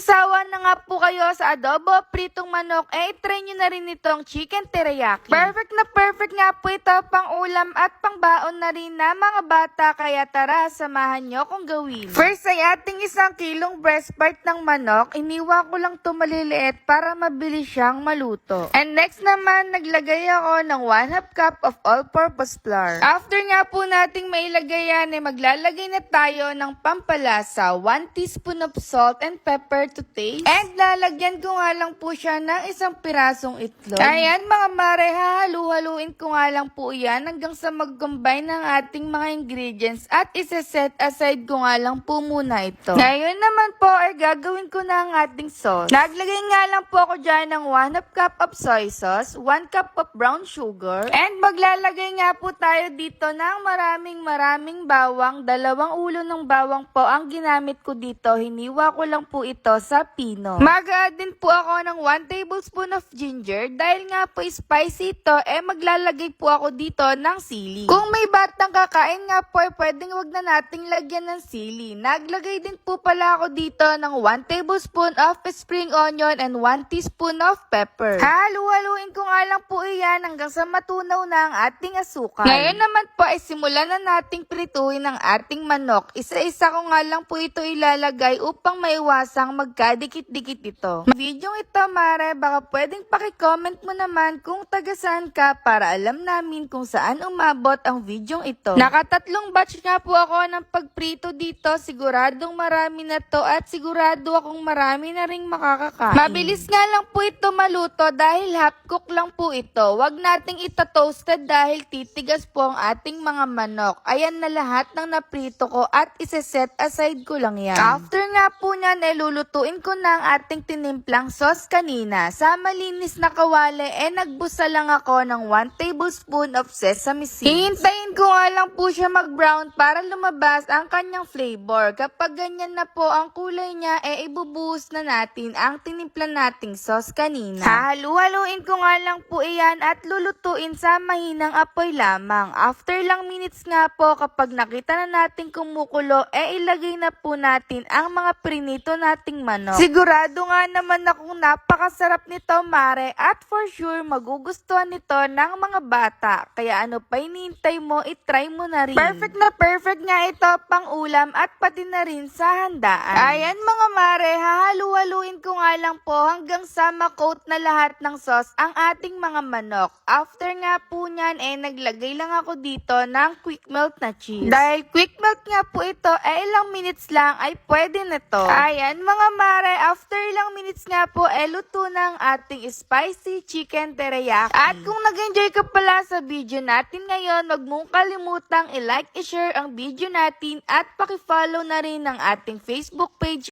nagsasawa na nga po kayo sa adobo, pritong manok, try nyo na rin itong chicken teriyaki. Perfect nga po ito pang ulam at pang baon na rin na mga bata, kaya tara, samahan nyo kung gawin. First ay ating 1 kilong breast part ng manok, iniwa ko lang ito maliliit para mabilis siyang maluto. And next naman, naglagay ako ng 1/2 cup of all-purpose flour. After nga po nating mailagay yan, maglalagay na tayo ng pampalasa, 1 teaspoon of salt and pepper to taste. And lalagyan ko nga lang po siya ng 1 pirasong itlog. Ayan mga mare, hahalu-haluin ko nga lang po yan hanggang sa mag-combine ng ating mga ingredients at isa-set aside ko nga lang po muna ito. Ngayon naman po ay gagawin ko na ang ating sauce. Naglagay nga lang po ako dyan ng 1/2 cup of soy sauce, 1 cup of brown sugar, and maglalagay nga po tayo dito ng maraming bawang. 2 ulo ng bawang po ang ginamit ko dito. Hiniwa ko lang po ito sa pino. Mag-add din po ako ng 1 tablespoon of ginger. Dahil nga po spicy ito, maglalagay po ako dito ng sili. Kung may batang kakain nga po, pwedeng wag na nating lagyan ng sili. Naglagay din po pala ako dito ng 1 tablespoon of spring onion and 1 teaspoon of pepper. Halu-haluin ko nga lang po iyan hanggang sa matunaw na ang ating asukal. Ngayon naman po ay simulan na nating prituhin ang ating manok. Isa-isa ko nga lang po ito ilalagay upang maiwasang magkadikit-dikit ito. Video ito mare, baka pwedeng paki-comment mo naman kung taga saan ka para alam namin kung saan umabot ang video ito. Nakatatlong batch nga po ako ng pagprito dito. Siguradong marami na to at sigurado akong marami na ring makakakain. Mabilis nga lang po ito maluto dahil half cook lang po ito. Wag nating ito-toasted dahil titigas po ang ating mga manok. Ayan na lahat ng naprito ko at isa-set aside ko lang yan. After nga po niyan, lulutuin ko na ang ating tinimplang sauce kanina. Sa malinis na kawali, nagbusa lang ako ng 1 tablespoon of sesame seeds. Hihintayin ko nga lang po siya mag-brown para lumabas ang kanyang flavor. Kapag ganyan na po ang kulay niya, ibubuhos na natin ang tinimpla nating sauce kanina. Hahalu-haluin ko nga lang po iyan at lulutuin sa mahinang apoy lamang. After lang minutes nga po, kapag nakita na natin kumukulo, ilagay na po natin ang mga prinito nating manok. Sigurado nga naman akong napakasarap nito mare at for sure magugustuhan nito ng mga bata. Kaya ano pa hinihintay mo, itry mo na rin. Perfect nga ito pang ulam at pati na rin sa handaan. Ayan mga mare, hahalu-haluin ko nga lang po hanggang sa ma-coat na lahat ng sauce ang ating mga manok. After nga po niyan, naglagay lang ako dito ng quick melt na cheese. Dahil quick melt nga po ito, ilang minutes lang ay pwede na to. Ayan mga mare, after ilang minutes nga po, luto na ang ating spicy chicken teriyaki. At kung nag-enjoy ka pala sa video natin ngayon, wag mong kalimutang i-like, i-share ang video natin at paki-follow na rin ang ating Facebook page